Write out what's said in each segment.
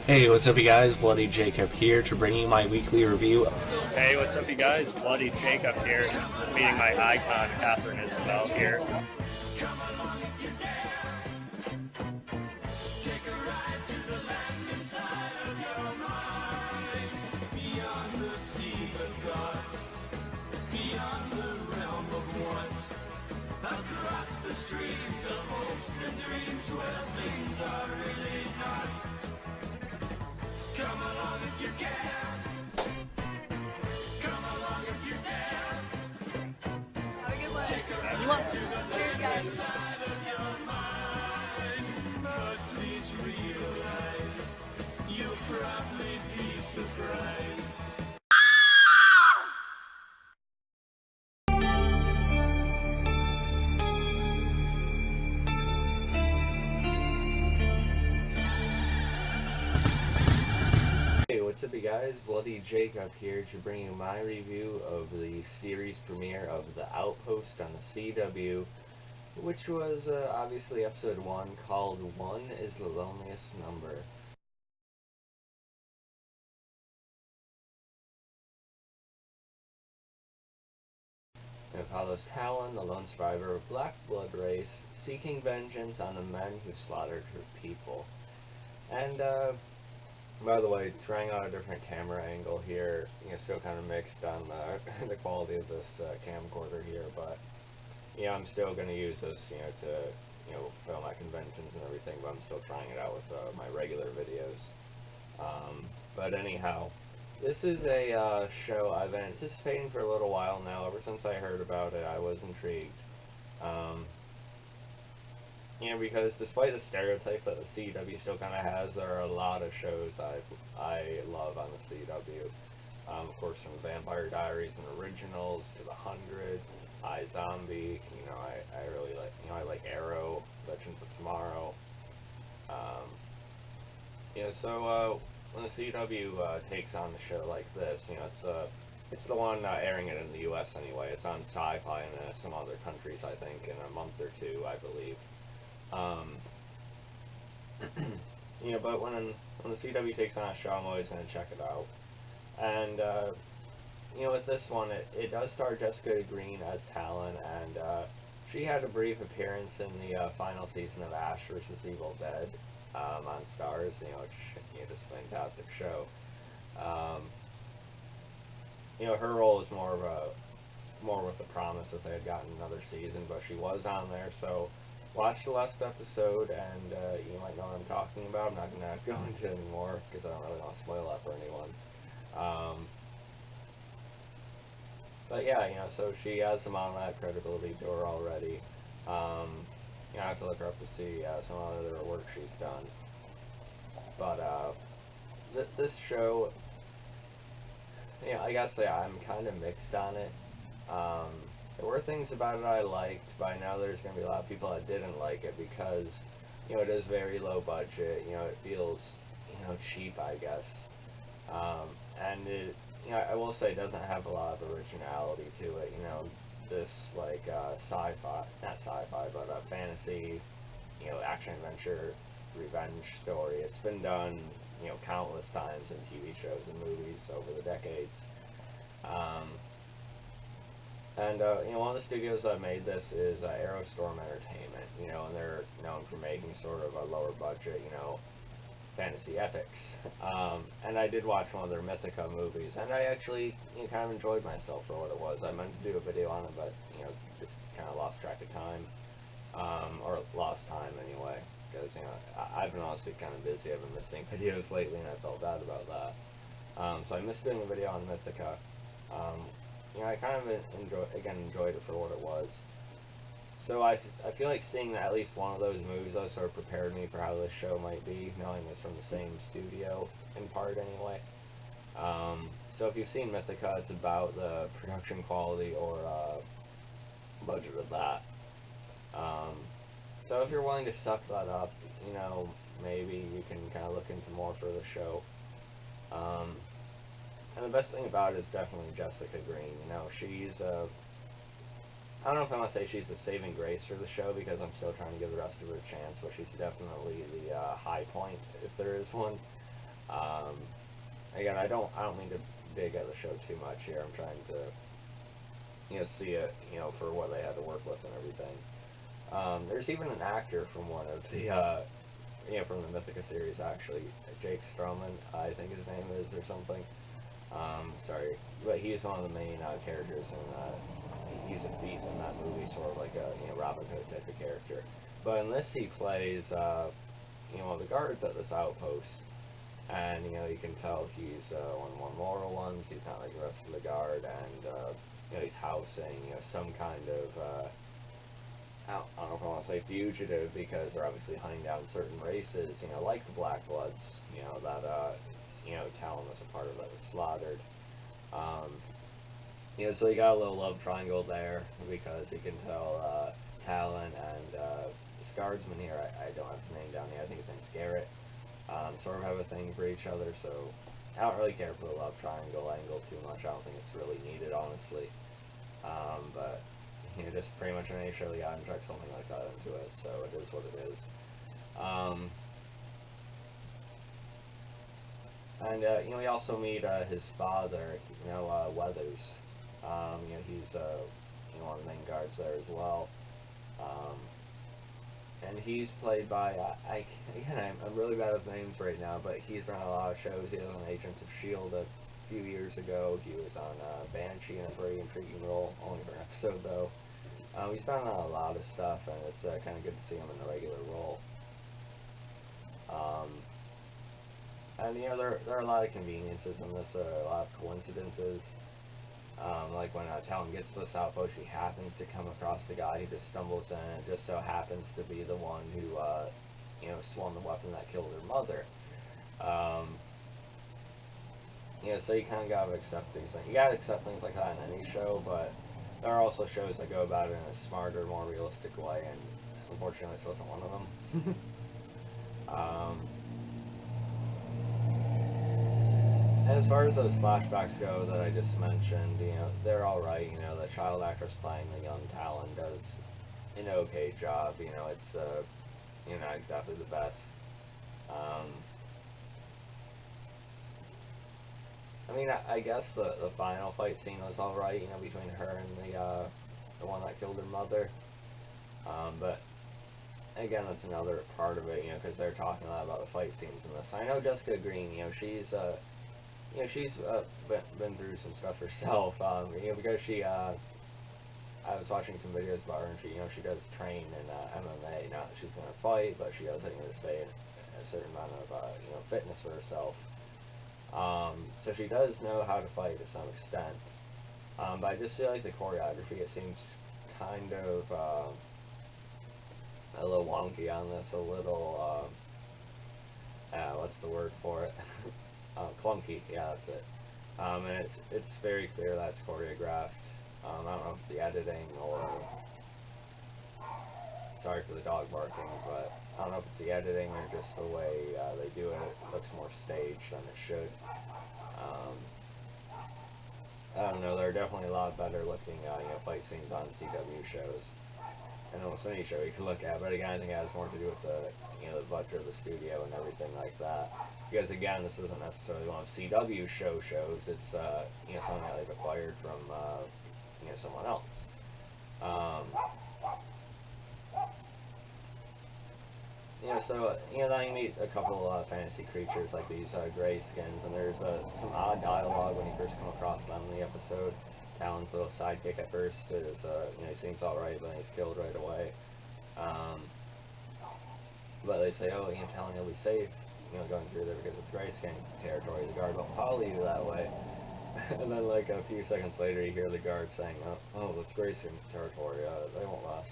Hey, what's up you guys? Bloody Jacob here to bring you my weekly review. Hey, what's up, you guys? Bloody Jacob here, meeting my icon, Catherine Isabel here. Beyond the realm of want, across the streams of hopes and dreams where things are really not. Come along if you can. Come along if you dare. Have a good one. Take a ride to the Cheers, guys. inside of your mind. But please realize you'll probably be surprised. Hey, what's up you guys? Bloody Jacob here to bring you my review of the series premiere of The Outpost on the CW, which was obviously episode 1 called Is The Loneliest Number. It follows Talon, the lone survivor of black blood race, seeking vengeance on the men who slaughtered her people. And, by the way, trying out a different camera angle here, still kind of mixed on the quality of this camcorder here, but, I'm still going to use this, to, film at conventions and everything, but I'm still trying it out with my regular videos. But anyhow, this is a show I've been anticipating for a little while now. Ever since I heard about it, I was intrigued. Because despite the stereotype that the CW still kind of has, there are a lot of shows I love on the CW. Of course, from Vampire Diaries and Originals to The 100, iZombie. I really like. I like Arrow, Legends of Tomorrow. So when the CW takes on a show like this, it's the one airing it in the U.S. anyway. It's on Sci-Fi in some other countries, I think, in a month or two, I believe. But when the CW takes on a show, I'm always going to check it out. And with this one, it does star Jessica Green as Talon, and she had a brief appearance in the final season of Ash vs. Evil Dead on Starz, which just a fantastic show. Her role is more with the promise that they had gotten another season, but she was on there, so watch the last episode and you might know what I'm talking about. I'm not going to go into it anymore because I don't really want to spoil that for anyone. But yeah, so she has some on that credibility to her already. I have to look her up to see some other work she's done. But this show, I guess I'm kind of mixed on it. There were things about it I liked, but I know there's going to be a lot of people that didn't like it because, it is very low budget, it feels, cheap, I guess. And it, I will say it doesn't have a lot of originality to it, this, like, sci-fi, not sci-fi, but fantasy, action-adventure, revenge story. It's been done, countless times in TV shows and movies over the decades. And one of the studios that made this is Aerostorm Entertainment, and they're known for making sort of a lower budget, fantasy epics. And I did watch one of their Mythica movies, and I actually kind of enjoyed myself for what it was. I meant to do a video on it, but just kind of lost track of time, or lost time anyway, because I've been honestly kind of busy. I've been missing videos lately, and I felt bad about that. So I missed doing a video on Mythica. I kind of enjoyed it for what it was. So I feel like seeing at least one of those movies though sort of prepared me for how this show might be, knowing it's from the same studio, in part anyway. So if you've seen Mythica, it's about the production quality or budget of that. So if you're willing to suck that up, maybe you can kind of look into more for the show. And the best thing about it is definitely Jessica Green. She's I don't know if I want to say she's the saving grace for the show because I'm still trying to give the rest of her a chance, but she's definitely the high point, if there is one. Again, I don't mean to dig at the show too much here. I'm trying to, see it, for what they had to work with and everything. There's even an actor from one of the, from the Mythica series, actually, Jake Stroman, I think his name is, or something. Sorry, but he's one of the main characters, and he's a thief in that movie, sort of like a Robin Hood type of character. But in this, he plays one of the guards at this outpost, and you can tell he's one of the more moral ones. He's not like the rest of the guard, and he's housing some kind of I don't know if I want to say fugitive, because they're obviously hunting down certain races, like the Black Bloods, that Talon was a part of, that was slaughtered. So you got a little love triangle there, because you can tell Talon and this guardsman here, I don't have his name down here, I think his name's Garrett, sort of have a thing for each other, so I don't really care for the love triangle angle too much. I don't think it's really needed, honestly. But just pretty much on any show you gotta inject something like that into it, so it is what it is. And we also meet his father, Weathers. He's one of the main guards there as well. And he's played by I'm really bad with names right now, but he's run a lot of shows. He was on Agents of S.H.I.E.L.D. a few years ago. He was on Banshee in a very intriguing role, only for an episode though. He's been on a lot of stuff, and it's kind of good to see him in a regular role. And there are a lot of conveniences in this, a lot of coincidences. Like when Talon gets to this outpost, she happens to come across the guy who just stumbles in, and it just so happens to be the one who, swung the weapon that killed her mother. So you kind of gotta accept these things. You gotta accept things like that in any show, but there are also shows that go about it in a smarter, more realistic way, and unfortunately this wasn't one of them. And as far as those flashbacks go that I just mentioned, they're alright. The child actress playing the young Talon does an okay job. It's, not exactly the best. I guess the final fight scene was alright, between her and the one that killed her mother. But again, that's another part of it, because they're talking a lot about the fight scenes in this. I know Jessica Green, she's been through some stuff herself, because she, I was watching some videos about her, and she does train in MMA. Not that she's going to fight, but she does, stay in a certain amount of, fitness for herself. So she does know how to fight to some extent. But I just feel like the choreography, it seems kind of, a little wonky on this, a little, what's the word for it? Clunky, yeah, that's it. And it's very clear that's choreographed. I don't know if the editing or, sorry for the dog barking, but I don't know if it's the editing or just the way they do it. It looks more staged than it should. I don't know, there are definitely a lot better looking fight scenes on CW shows, and almost any show you can look at, but again, I think it has more to do with the the budget of the studio and everything like that. Because again, this isn't necessarily one of CW shows. It's something that they've acquired from someone else. Then you meet a couple fantasy creatures like these gray skins, and there's some odd dialogue when you first come across them in the episode. Talon's little sidekick at first is, he seems alright, but then he's killed right away. But they say, oh, Talon, you'll be safe, going through there because it's grayskin territory. The guard won't follow you that way. And then, like, a few seconds later, you hear the guard saying, oh, that's grayskin territory, they won't last.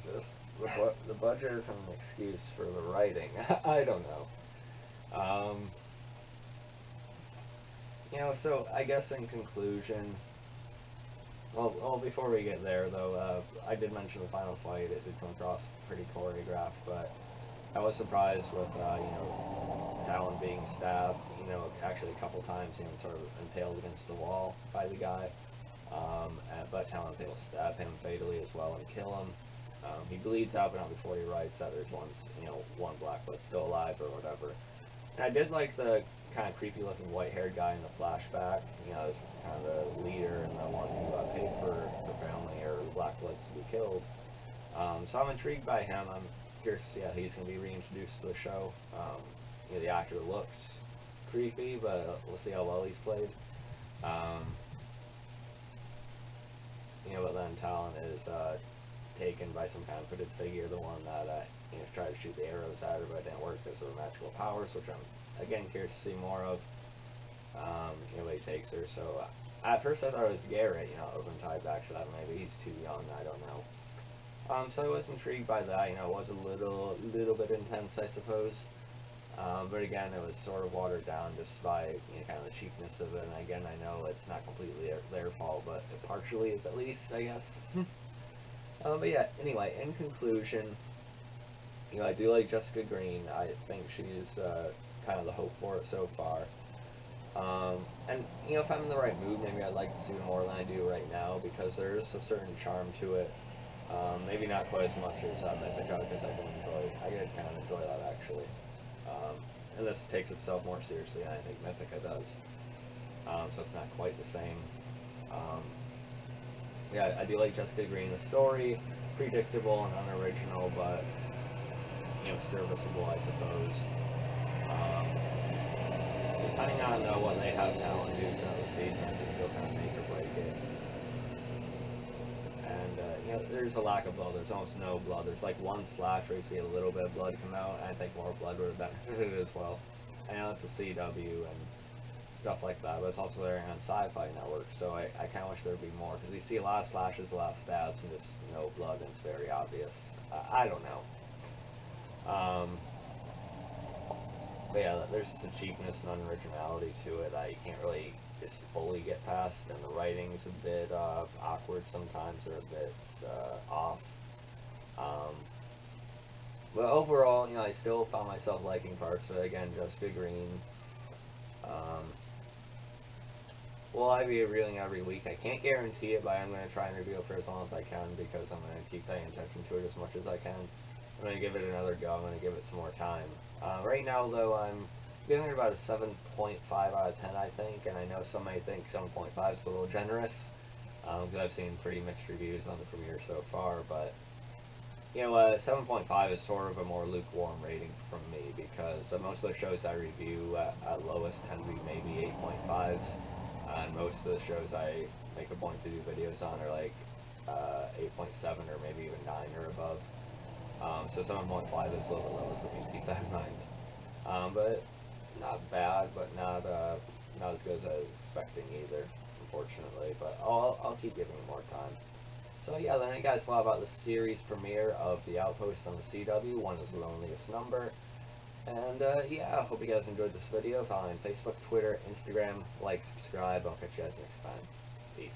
Just, the budget is an excuse for the writing. I don't know. So I guess in conclusion, well, before we get there though, I did mention the final fight. It did come across pretty choreographed, but I was surprised with, Talon being stabbed, actually a couple times, sort of impaled against the wall by the guy. But Talon was able to stab him fatally as well and kill him. He bleeds out, but not before he writes that there's one Blackfoot still alive or whatever. And I did like the kind of creepy looking white haired guy in the flashback, as kind of the leader and the one who paid for the family or the Blackfoots to be killed. So I'm intrigued by him. I'm curious to see how he's going to be reintroduced to the show. The actor looks creepy, but we'll see how well he's played. But then Talon is taken by some kind of hooded figure, the one that tried to shoot the arrows at her, but it didn't work because of her magical powers, which I'm again curious to see more of. What he takes her. So at first I thought it was Garrett. I've been tied back to that. Maybe he's too young. I don't know. So I was intrigued by that. It was a little bit intense, I suppose. But again, it was sort of watered down just by kind of the cheapness of it. And again, I know it's not completely their fault, but it partially is at least, I guess. But yeah, anyway, in conclusion, I do like Jessica Green. I think she's kind of the hope for it so far. And if I'm in the right mood, maybe I'd like to see more than I do right now, because there is a certain charm to it. Maybe not quite as much as Mythica, because I did kind of enjoy that actually. And this takes itself more seriously than I think Mythica does. So it's not quite the same. Yeah, I do like Jessica Green. The story, predictable and unoriginal, but serviceable, I suppose. Depending on what they have now and do for another season, I think they'll kind of make or break it. And there's a lack of blood. There's almost no blood. There's like one slash where you see a little bit of blood come out, and I think more blood would have benefited as well. I know it's a CW and stuff like that, but it's also airing on Sci-Fi Network, so I kind of wish there would be more, because you see a lot of slashes, a lot of stabs, and just no blood, and it's very obvious. I don't know. But yeah, there's just a cheapness and unoriginality to it that you can't really just fully get past, and the writing's a bit awkward sometimes, or a bit off. But overall, I still found myself liking parts of it. Again, Jessica Green. Will I be reviewing every week? I can't guarantee it, but I'm going to try and review it for as long as I can, because I'm going to keep paying attention to it as much as I can. I'm going to give it another go. I'm going to give it some more time. Right now, though, I'm giving it about a 7.5 out of 10, I think, and I know some may think 7.5 is a little generous, because I've seen pretty mixed reviews on the premiere so far, but 7.5 is sort of a more lukewarm rating from me, because most of the shows I review at lowest tend to be maybe 8.5s, and most of the shows I make a point to do videos on are like 8.7 or maybe even 9 or above. So 7.5 is a little bit lower for me, keep that in mind. But not bad, but not as good as I was expecting either, unfortunately. But I'll keep giving it more time. So yeah, let me guys know about the series premiere of the Outpost on the CW. One is The Loneliest Number. And yeah, I hope you guys enjoyed this video. Follow me on Facebook, Twitter, Instagram, like, subscribe. I'll catch you guys next time. Peace.